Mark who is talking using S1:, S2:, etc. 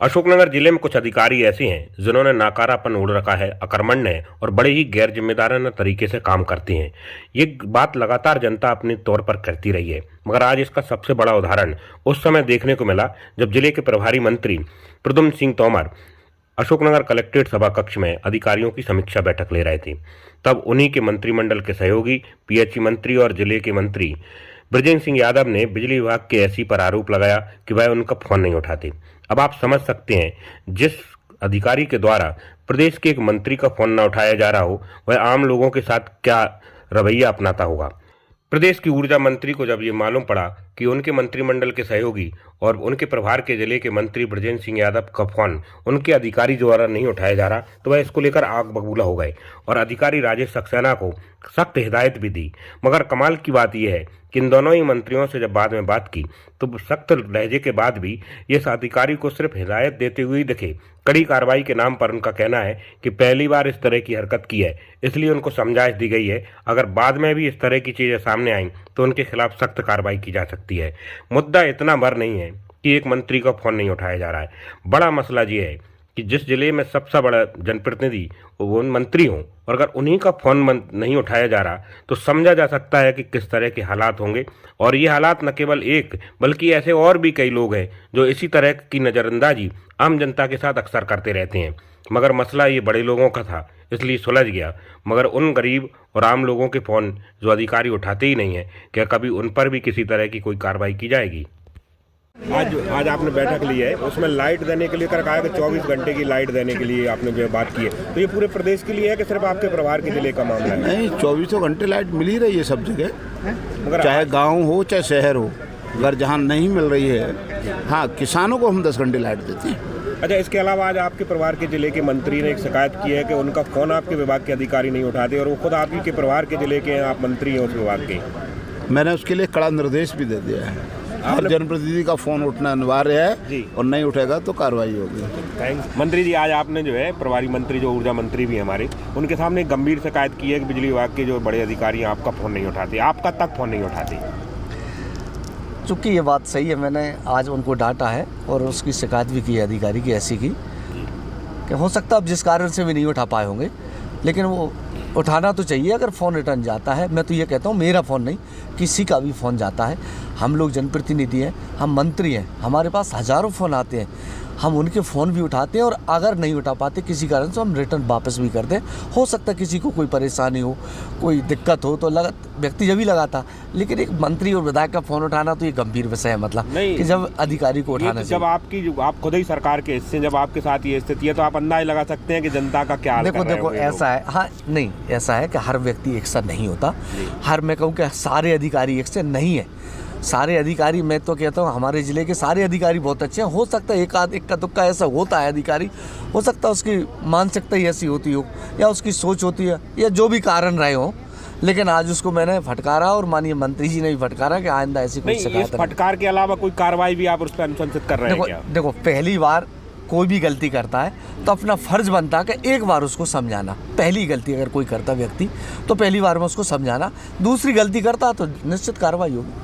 S1: अशोकनगर जिले में कुछ अधिकारी ऐसे हैं जिन्होंने नाकारापन ओढ़ रखा है, अकर्मण्य है और बड़े ही गैर जिम्मेदाराना तरीके से काम करते हैं। ये बात लगातार जनता अपने तौर पर करती रही है, मगर आज इसका सबसे बड़ा उदाहरण उस समय देखने को मिला जब जिले के प्रभारी मंत्री प्रद्युम्न सिंह तोमर अशोकनगर कलेक्ट्रेट सभा कक्ष में अधिकारियों की समीक्षा बैठक ले रहे थे। तब उन्हीं के मंत्रिमंडल के सहयोगी पीएचई मंत्री और जिले के मंत्री बृजेंद्र सिंह यादव ने बिजली विभाग के एसई पर आरोप लगाया कि वह उनका फोन नहीं उठाते। अब आप समझ सकते हैं, जिस अधिकारी के द्वारा प्रदेश के एक मंत्री का फोन न उठाया जा रहा हो वह आम लोगों के साथ क्या रवैया अपनाता होगा। प्रदेश की ऊर्जा मंत्री को जब ये मालूम पड़ा कि उनके मंत्रिमंडल के सहयोगी और उनके प्रभार के जिले के मंत्री बृजेंद्र सिंह यादव का फोन उनके अधिकारी द्वारा नहीं उठाया जा रहा, तो वह इसको लेकर आग बबूला हो गए और अधिकारी राजेश सक्सेना को सख्त हिदायत भी दी। मगर कमाल की बात यह है कि इन दोनों ही मंत्रियों से जब बाद में बात की तो सख्त लहजे के बाद भी इस अधिकारी को सिर्फ हिदायत देते हुए ही दिखे। कड़ी कार्रवाई के नाम पर उनका कहना है कि पहली बार इस तरह की हरकत की है, इसलिए उनको समझाइश दी गई है। अगर बाद में भी इस तरह की चीजें सामने आईं तो उनके खिलाफ सख्त कार्रवाई की जा सकती है। मुद्दा इतना भर नहीं है कि एक मंत्री का फोन नहीं उठाया जा रहा है। बड़ा मसला ये है कि जिस जिले में सबसे बड़ा जनप्रतिनिधि वो मंत्री हों और अगर उन्हीं का फोन नहीं उठाया जा रहा तो समझा जा सकता है कि किस तरह के हालात होंगे। और ये हालात न केवल एक बल्कि ऐसे और भी कई लोग हैं जो इसी तरह की नज़रअंदाजी आम जनता के साथ अक्सर करते रहते हैं। मगर मसला ये बड़े लोगों का था इसलिए सुलझ गया, मगर उन गरीब और आम लोगों के फ़ोन जो अधिकारी उठाते ही नहीं हैं, क्या कभी उन पर भी किसी तरह की कोई कार्रवाई की जाएगी। आज आपने बैठक ली है, उसमें लाइट देने के लिए कहा कि 24 घंटे की लाइट देने के लिए आपने जो बात की है, तो ये पूरे प्रदेश के लिए है कि सिर्फ आपके प्रभार के जिले का मामला है?
S2: नहीं, 24 घंटे लाइट मिल ही रही है सब जगह, मगर चाहे गांव हो चाहे शहर हो। अगर जहां नहीं मिल रही है, हाँ, किसानों को हम 10 घंटे लाइट देते हैं।
S1: अच्छा, इसके अलावा आज आपके प्रभार के जिले के मंत्री ने एक शिकायत की है कि उनका फोन आपके विभाग के अधिकारी नहीं उठाते और वो खुद आप ही के प्रभार के जिले के हैं, आप मंत्री हैं उस विभाग के।
S2: मैंने उसके लिए कड़ा निर्देश भी दे दिया है, हर जनप्रतिनिधि का फोन उठना अनिवार्य है और नहीं उठेगा तो कार्रवाई होगी।
S1: थैंक्स मंत्री जी। आज आपने जो है प्रभारी मंत्री जो ऊर्जा मंत्री भी हमारे, उनके सामने एक गंभीर शिकायत की है कि बिजली विभाग के जो बड़े अधिकारी हैं आपका फ़ोन नहीं उठाते, आपका तक फ़ोन नहीं उठाते।
S3: चूँकि ये बात सही है, मैंने आज उनको डांटा है और उसकी शिकायत भी की है अधिकारी की ऐसी की कि हो सकता है अब जिस कारण से भी नहीं उठा पाए होंगे, लेकिन वो उठाना तो चाहिए। अगर फ़ोन रिटर्न जाता है, मैं तो ये कहता हूँ मेरा फ़ोन नहीं किसी का भी फ़ोन जाता है, हम लोग जनप्रतिनिधि हैं, हम मंत्री हैं, हमारे पास हज़ारों फ़ोन आते हैं, हम उनके फ़ोन भी उठाते हैं और अगर नहीं उठा पाते किसी कारण से हम रिटर्न वापस भी करते हैं। हो सकता है किसी को कोई परेशानी हो, कोई दिक्कत हो तो व्यक्ति जब ही लगाता, लेकिन एक मंत्री और विधायक का फ़ोन उठाना तो ये गंभीर विषय है, मतलब कि जब अधिकारी को उठाना
S1: जब आप खुद ही सरकार के हिस्से, जब आपके साथ ये स्थिति है तो आप अंदाजा लगा सकते हैं कि जनता का क्या हाल कर रहे
S3: देखो ऐसा है, हाँ नहीं ऐसा है कि हर व्यक्ति एक साथ नहीं होता, हर मैं कहूँ कि सारे अधिकारी एक से नहीं है। सारे अधिकारी, मैं तो कहता हूँ हमारे ज़िले के सारे अधिकारी बहुत अच्छे हैं। हो सकता है एक का दुक्का ऐसा होता है अधिकारी, हो सकता है उसकी मानसिकता ही ऐसी होती हो या उसकी सोच होती है या जो भी कारण रहे हो, लेकिन आज उसको मैंने फटकारा और माननीय मंत्री जी ने भी फटकारा कि आइंदा ऐसी कोई शिकायत नहीं।
S1: फटकार के अलावा कोई कार्रवाई भी आप उस पर अनुशंसित कर रहे हैं क्या?
S3: देखो पहली बार कोई भी गलती करता है तो अपना फ़र्ज़ बनता है कि एक बार उसको समझाना। पहली गलती अगर कोई करता व्यक्ति तो पहली बार में उसको समझाना, दूसरी गलती करता तो निश्चित कार्रवाई होगी।